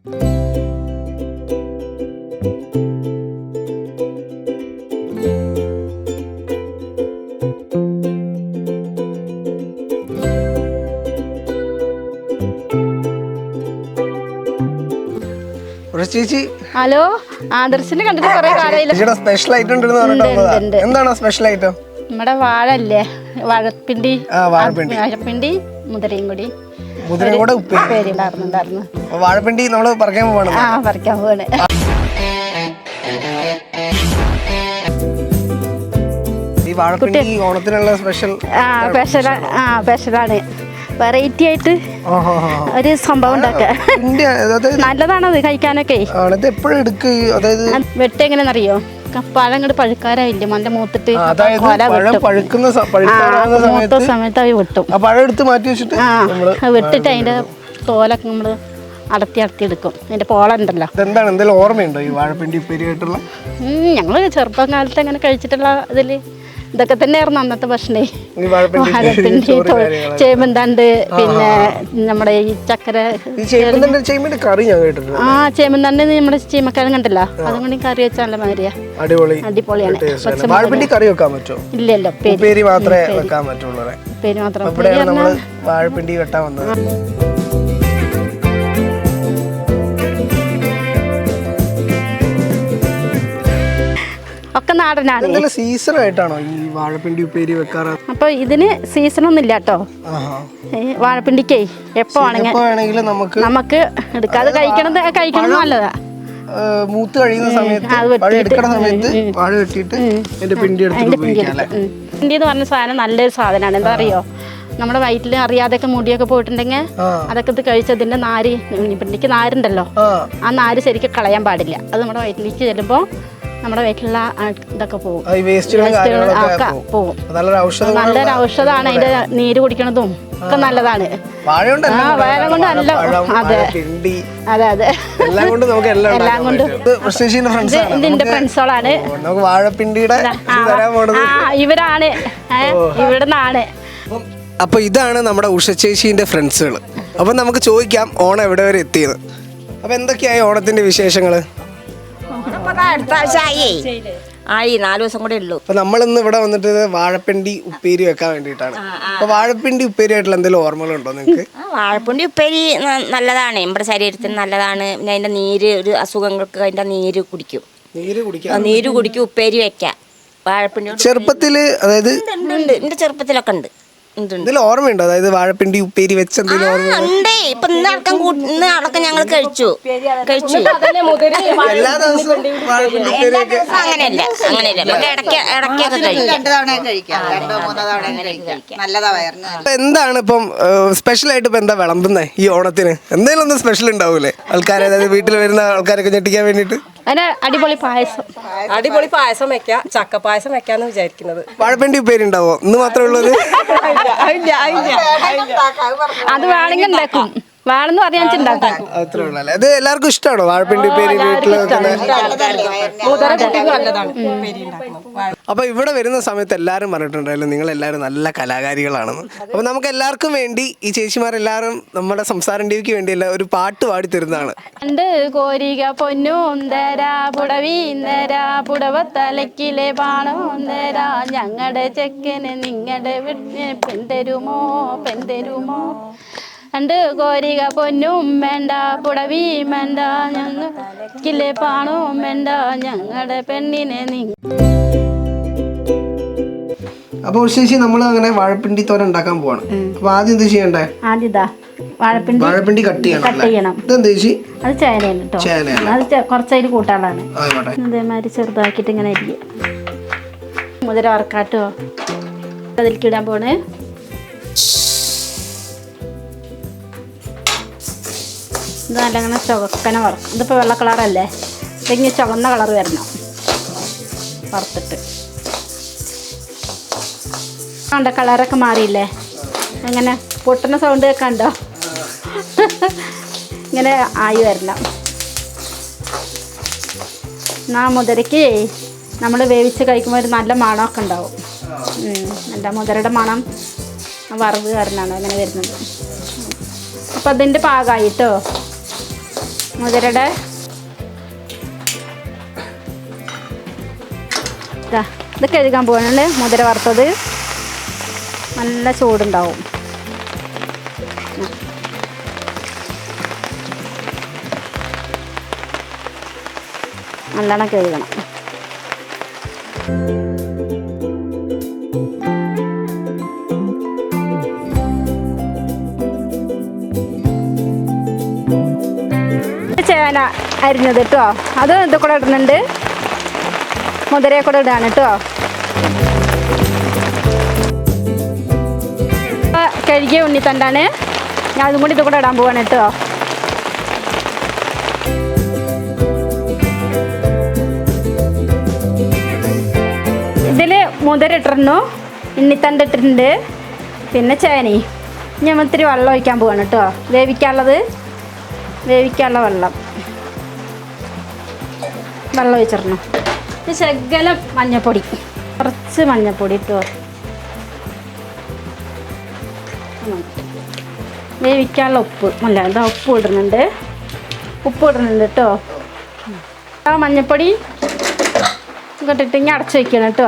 ചേച്ചി ഹലോ, ആദർശിനെ കണ്ടിട്ട് കുറെ കാലമായില്ല. സ്പെഷ്യൽ ഐറ്റം എന്താണ് സ്പെഷ്യൽ ഐറ്റം? നമ്മുടെ വാഴല്ലേ, വാഴപ്പിണ്ടി, വാഴപ്പിണ്ടി മുതിരയും കൂടി ഉപ്പേരി ഉണ്ടായിരുന്നു. വാഴപ്പിണ്ടി നമ്മള് പറിക്കാൻ പോവാണ്. പറിക്കാൻ പോവാണ്. ഈ വാഴപ്പിണ്ടി ഓണത്തിനുള്ള സ്പെഷ്യലാണ്. വെറൈറ്റി ആയിട്ട് ഒരു സംഭവം ഉണ്ടാക്കുക. നല്ലതാണത് കഴിക്കാനൊക്കെ. വെട്ട് എങ്ങനെയാണെന്നറിയോ? പഴം ഇങ്ങോട്ട് പഴുക്കാരായില്ലേ, മണ്ട മൂത്തിട്ട് മൂത്ത സമയത്ത് അവ വെട്ടും. വെട്ടിട്ട് അതിന്റെ തോലൊക്കെ നമ്മള് അടത്തി എടുക്കും. അതിന്റെ പോളുണ്ടല്ലോ. ഓർമ്മയുണ്ടോ ഈ വാഴപ്പിണ്ടി ഉപ്പേരിയായിട്ടുള്ള? ഞങ്ങള് ചെറുപ്പം കാലത്ത് അങ്ങനെ കഴിച്ചിട്ടുള്ള ഇതില് ഇതൊക്കെ തന്നെയായിരുന്നു അന്നത്തെ ഭക്ഷണേ. വാഴപ്പിണ്ടി, ചേമ്പന്തണ്ട്, പിന്നെ നമ്മുടെ ഈ ചക്കര ചേമ്പന്തണ്ട് നമ്മുടെ ചീമക്കാരൻ കണ്ടല്ലോ, അതും കൂടി കറി വെച്ചാൽ നല്ല മാതിരിയാ, അടിപൊളിയാണ്. ഇല്ലല്ലോ, ഉപ്പേരി മാത്രമേ വെക്കാൻ പറ്റുള്ളൂ. ഉപ്പേരി മാത്രം. വാഴപ്പിണ്ടി വെട്ടാൻ വന്നത് ഒക്കെ നാടനാണ്. സീസൺ ആയിട്ടാണോ ഈ വാഴപ്പിണ്ടി ഉപ്പേരി വെക്കാറ്? അപ്പൊ ഇതിന് സീസൺ ഒന്നും ഇല്ല കേട്ടോ. വാഴപ്പിണ്ടിക്കേ എപ്പോ ആണെങ്കിലും നമുക്ക് എടുക്കാതെ കഴിക്കണം നല്ലതാ. മൂത്ത് കഴിയുന്ന സമയത്ത് വാഴ വെട്ടിയിട്ട് പിണ്ടി എന്ന് പറഞ്ഞ സാധനം നല്ലൊരു സാധനമാണ്. എന്താ അറിയോ, നമ്മുടെ വയറ്റിൽ അറിയാതെയൊക്കെ മുടിയൊക്കെ പോയിട്ടുണ്ടെങ്കിൽ അതൊക്കെ ഇത് കഴിച്ചതിന്റെ നാര്, പിണ്ടിക്ക് നാരുണ്ടല്ലോ, ആ നാര് ശരിക്കും കളയാൻ പാടില്ല. അത് നമ്മുടെ വയറ്റിലേക്ക് ചെല്ലുമ്പോ നമ്മുടെ വയറ്റിലുള്ള ഇതൊക്കെ പോകും. നല്ലൊരു ഔഷധമാണ്. അതിന്റെ നീര് കുടിക്കണതും ഒക്കെ നല്ലതാണ്. വാഴ കൊണ്ട് നല്ല, അതെ അതെ അതെ, എല്ലാം കൊണ്ടും ഇതിന്റെ ഫ്രണ്ട്സുകളാണ്. ഇവരാണ് ഇവിടുന്നാണ്. അപ്പൊ ഇതാണ് നമ്മുടെ ഉഷ ചേച്ചീന്റെ ഫ്രണ്ട്സുകൾ. അപ്പൊ നമുക്ക് ചോദിക്കാം ഓണം എവിടെ വരെ എത്തിയത്. അപ്പൊ എന്തൊക്കെയായി ഓണത്തിന്റെ വിശേഷങ്ങള്? അടുത്ത ആഴ്ച ആയി 4 ദിവസം കൂടെ ഉള്ളൂ. അപ്പൊ നമ്മളിന്ന് ഇവിടെ വന്നിട്ട് വാഴപ്പിണ്ടി ഉപ്പേരി വെക്കാൻ വേണ്ടിയിട്ടാണ്. അപ്പൊ വാഴപ്പിണ്ടി ഉപ്പേരി ആയിട്ടുള്ള എന്തെങ്കിലും ഓർമ്മകളുണ്ടോ നിങ്ങൾക്ക്? വാഴപ്പിണ്ടി ഉപ്പേരി നല്ലതാണ്, നമ്മുടെ ശരീരത്തിന് നല്ലതാണ്. പിന്നെ അതിന്റെ നീര്, ഒരു അസുഖങ്ങൾക്ക് അതിന്റെ നീര് കുടിക്കും. ഉപ്പേരി വെക്കാം. വാഴപ്പിണ്ടി ചെറുപ്പത്തില്, അതായത് എന്റെ ചെറുപ്പത്തിലൊക്കെ ഉണ്ട്. ഓർമ്മയുണ്ടോ? അതായത് വാഴപ്പിണ്ടി ഉപ്പേരി വെച്ച എന്തെങ്കിലും ഓർമ്മ? ഇപ്പൊ ഇന്ന് അടക്കം ഞങ്ങൾ കഴിച്ചു. എല്ലാ ദിവസവും അങ്ങനെയല്ല എന്താണ് ഇപ്പം സ്പെഷ്യൽ ആയിട്ട് ഇപ്പൊ എന്താ വിളമ്പുന്നേ ഈ ഓണത്തിന്? എന്തെങ്കിലും ഒന്ന് സ്പെഷ്യൽ ഉണ്ടാവൂലേ ആൾക്കാരെ, അതായത് വീട്ടിൽ വരുന്ന ആൾക്കാരൊക്കെ ഞെട്ടിക്കാൻ വേണ്ടിട്ട്? അടിപൊളി പായസം വെക്കാം, ചക്കപ്പായസം വെക്കാന്ന് വിചാരിക്കുന്നത്. വാഴപ്പിണ്ടി ഉപ്പേരി ഉണ്ടാവോ? ഇന്ന് മാത്രമേ ഉള്ളത്? അത് വേണമെങ്കിൽ ഉണ്ടാക്കും. വേണമെന്ന് പറയാൻ അത്രേ ഉള്ളൂ. അത് എല്ലാവർക്കും ഇഷ്ടമാണോ വാഴപ്പിണ്ടി ഉപ്പേരി വീട്ടിൽ? അപ്പൊ ഇവിടെ വരുന്ന സമയത്ത് എല്ലാവരും പറഞ്ഞിട്ടുണ്ടായാലും നിങ്ങൾ എല്ലാവരും നല്ല കലാകാരികളാണെന്ന്. അപ്പൊ നമുക്ക് എല്ലാവർക്കും വേണ്ടി ഈ ചേച്ചിമാരെല്ലാവരും നമ്മുടെ സംസാരം ടിവിക്ക് വേണ്ടിയല്ല ഒരു പാട്ട് പാടി തരുന്നതാണ്. കോരിക പൊന്നൂന്തരാ പുടവീന്തരാ പുടവത്തലക്കിലെ പാണോന്തരാ ഞങ്ങളുടെ ചെക്കന് നിങ്ങളുടെ പെന്തരുമോ കോരിക പൊന്നും വേണ്ട പുടവിയും വേണ്ട ഞങ്ങൾക്കില്ലേ പാണവും വേണ്ട ഞങ്ങളുടെ പെണ്ണിനെ അപ്പൊ ശേഷി നമ്മൾ അങ്ങനെ വാഴപ്പിണ്ടി തോരൻ ഉണ്ടാക്കാൻ പോവാണ്. അപ്പൊ ആദ്യം എന്ത് ചെയ്യണ്ടേ? വാഴപ്പിണ്ടി കട്ട് ചെയ്യണം. ഇതെന്താ ചേച്ചി? അത് ചേനയാണ് കേട്ടോ. അത് കുറച്ചതിൽ കൂട്ടാളാണ്. അതേമാതിരി ചെറുതാക്കിയിട്ട് ഇങ്ങനെ അരിയും. മുതിര വറക്കാട്ടോ അതിലേക്ക് ഇടാൻ പോണ്. ഇത് നല്ല അങ്ങനെ ചുവക്കനെ വറക്കും. ഇതിപ്പോൾ വെള്ള കളറല്ലേ, ഇതിങ്ങനെ ചുവന്ന കളർ വരണം വറുത്തിട്ട്. കണ്ടോ കളറൊക്കെ മാറിയില്ലേ? അങ്ങനെ പൊട്ടുന്ന സൗണ്ട് കേൾക്കണ്ടോ? ഇങ്ങനെ ആയി വരണം. മുതിരയ്ക്ക് നമ്മൾ വേവിച്ച് കഴിക്കുമ്പോൾ ഒരു നല്ല മണമൊക്കെ ഉണ്ടാവും. നല്ല മുതിരയുടെ മണം വറവ് കാരണമാണ് അങ്ങനെ വരുന്നത്. അപ്പം അതിൻ്റെ പാകമായിട്ടോ. മുതിരയുടെ ഇത് കഴുകാൻ പോകാനുണ്ട്. മുതിര വറുത്തത് നല്ല ചൂടുണ്ടാവും. നല്ലോണം കഴുകണം. ചേന അരിഞ്ഞത് കേട്ടോ, അത് ഇത് കൂടെ ഇടുന്നുണ്ട്. മുതിരയെ കൂടെ ഇടാണ് കേട്ടോ. കഴുകിയ ഉണ്ണിത്തണ്ടാണ്, ഞാൻ അതും കൂടി ഇത് കൂടെ ഇടാൻ പോവാണ് കേട്ടോ. ഇതിൽ മുതിര ഇട്ടിരുന്നു, ഉണ്ണിത്തണ്ട് ഇട്ടിട്ടുണ്ട്, പിന്നെ ചേനയും. ഞാൻ ഇത്തിരി വെള്ളം ഒഴിക്കാൻ പോവാണ് കേട്ടോ. വേവിക്കാനുള്ള വെള്ളം ഒഴിച്ചിടണം. ശകലം മഞ്ഞപ്പൊടി, കുറച്ച് മഞ്ഞപ്പൊടി ഇട്ടോ. വേവിക്കാനുള്ള ഉപ്പ് ഇതാ ഉപ്പ് ഇടുന്നുണ്ട് കേട്ടോ. ആ മഞ്ഞപ്പൊടി ഇട്ടിട്ട് ഇങ്ങനെ അടച്ചു വയ്ക്കണം കേട്ടോ.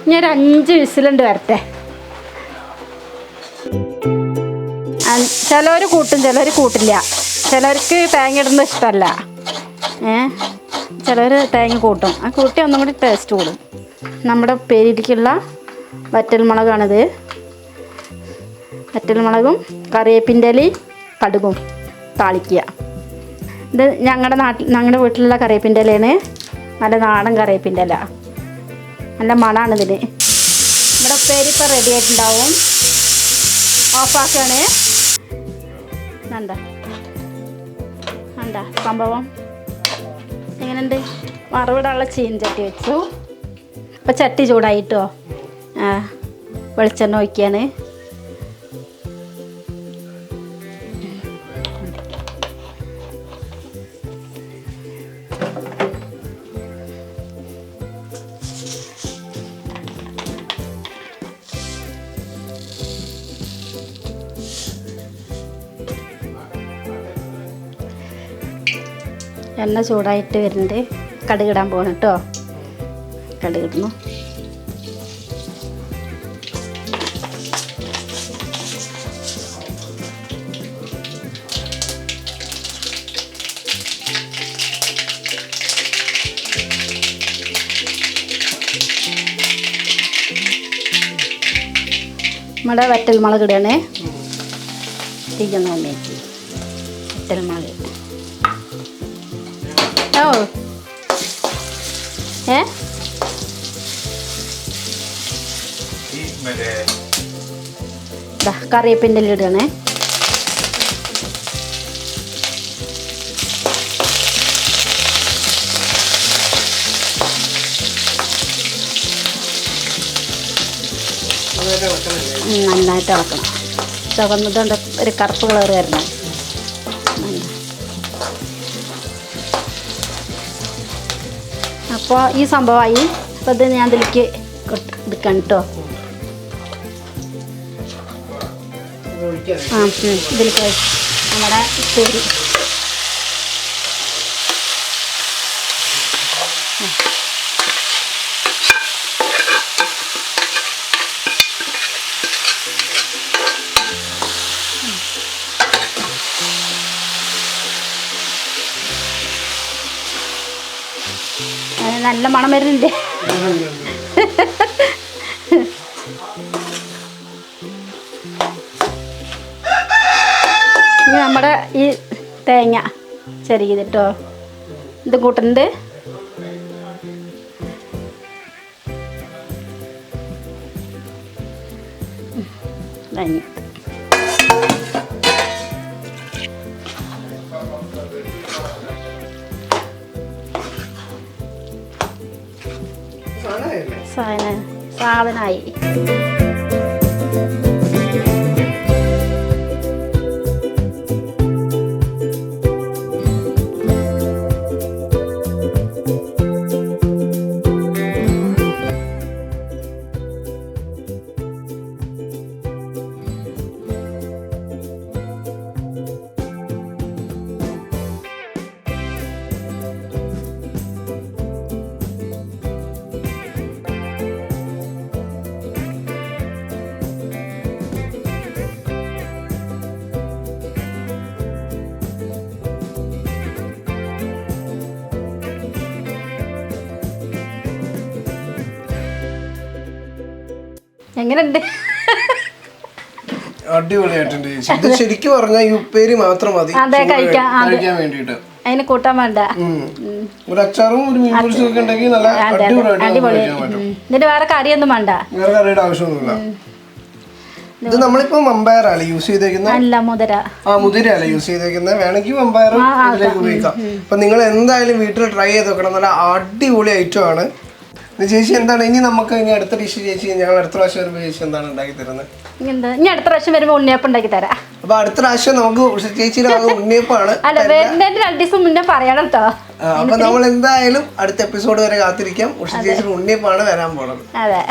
ഇനി ഒരു 5 വിസിലുണ്ട് വരട്ടെ. ചിലവർ കൂട്ടും, ചിലവർ കൂട്ടില്ല. ചിലവർക്ക് തേങ്ങ ഇടുന്നത് ഇഷ്ടമല്ല. ചിലവർ തേങ്ങ കൂട്ടും. ആ കൂട്ടി ഒന്നും കൂടി ടേസ്റ്റ് കൂടും. നമ്മുടെ ഉപ്പേരിക്കുള്ള വറ്റൽമുളകാണിത്. വറ്റൽമുളകും കറിവേപ്പിൻ്റെ ഇലയും കടുകും താളിക്കുക. ഇത് ഞങ്ങളുടെ വീട്ടിലുള്ള കറിവേപ്പിൻ്റെ ഇലയാണ്. നല്ല നാടൻ കറിവേപ്പിൻ്റെ ഇല, നല്ല മണമാണ് ഇതിന്. ഇവിടെ ഉപ്പേരി ഇപ്പോൾ റെഡി ആയിട്ടുണ്ടാവും. ഓഫാക്കാണ്. എന്താ സംഭവം എങ്ങനെയുണ്ട്? വറവിടാനുള്ള ചീൻചട്ടി വെച്ചു. അപ്പോൾ ചട്ടി ചൂടായിട്ടോ. വെളിച്ചെണ്ണ ഒഴിക്കുകയാണ്. എണ്ണ ചൂടായിട്ട് വരുന്നുണ്ട്. കടുകിടാൻ പോകണം കേട്ടോ. കടുകിടുന്നു. നമ്മുടെ വറ്റൽമുളക് ഇടണേ. തീയൊന്ന് വന്നേക്ക്. വറ്റൽമുളക് കറിവേപ്പിൻ്റെ ഇടണേ. നന്നായിട്ട് ഇളക്കണം. ചുവന്നതുകൊണ്ട് ഒരു കറുപ്പ് കളർ വരണം. അപ്പോൾ ഈ സംഭവമായി. അപ്പോൾ ഇത് ഞാൻ ഇതിലേക്ക് എടുക്കാം കേട്ടോ. ഇതിലേക്ക് നമ്മുടെ ഉപ്പേരി നല്ല മണം വരുന്നുണ്ട്. ഇനി നമ്മുടെ ഈ തേങ്ങ ചെറിയതിട്ടോ ഇത് കൂട്ടുന്നുണ്ട്. തേങ്ങ സാധനമായി. എങ്ങനെയുണ്ട്? അടിപൊളിയായിട്ടുണ്ട് ചേച്ചി. ഇത് ശരിക്കും പറഞ്ഞാൽ ഈ ഉപ്പേരി മാത്രം മതി അതെ, ചോറ് കഴിക്കാൻ വേണ്ടിയിട്ട്. അതിന് കൂട്ടാൻ വേണ്ട. ഒരു അച്ചാറും ഒരു മീൻ പൊരിച്ചും ഒക്കെ ഉണ്ടെങ്കിൽ നല്ല അടിപൊളിയായിട്ട് നമുക്ക് കഴിക്കാൻ പറ്റും. ഇതിന് വേറെ കറിയൊന്നും വേണ്ട. വേറെ കറിയുടെ ആവശ്യമൊന്നുമില്ല. ഇത് നമ്മളിപ്പോ മമ്പയറല്ലേ യൂസ് ചെയ്തേക്കുന്നത്? അല്ല, മുതിര. മുതിരയല്ലേ യൂസ് ചെയ്തേക്കുന്നത്. വേണമെങ്കിൽ മമ്പയറും ഇതിലേക്ക് ഉപയോഗിക്കാം. അപ്പൊ നിങ്ങൾ എന്തായാലും വീട്ടിൽ ട്രൈ ചെയ്ത് നോക്കണം. നല്ല അടിപൊളി ഐറ്റം ആണ്. ചേച്ചി എന്താണ് ഇനി നമുക്ക് ഇനി അടുത്ത ഡിഷ് ചേച്ചി ഞങ്ങൾ അടുത്ത പ്രാവശ്യം വരുമ്പോൾ ചേച്ചി എന്താണ് ഉണ്ടാക്കി തരുന്നത്? ഇനി അടുത്ത പ്രാവശ്യം വരുമ്പോ ഉണ്ണിയപ്പം ഉണ്ടാക്കി തരാം. അപ്പൊ അടുത്ത പ്രാവശ്യം നമുക്ക് ചേച്ചിയുടെ ഉണ്ണിയപ്പാണ്. അല്ല, വരുന്നതിന് 2 ദിവസം മുന്നേ പറയണം കേട്ടോ. അപ്പൊ നമ്മൾ എന്തായാലും അടുത്ത എപ്പിസോഡ് വരെ കാത്തിരിക്കാം. ഉഷ ചേച്ചിയുടെ ഉണ്ണിയപ്പാണ് വരാൻ പോണത്. അതെ.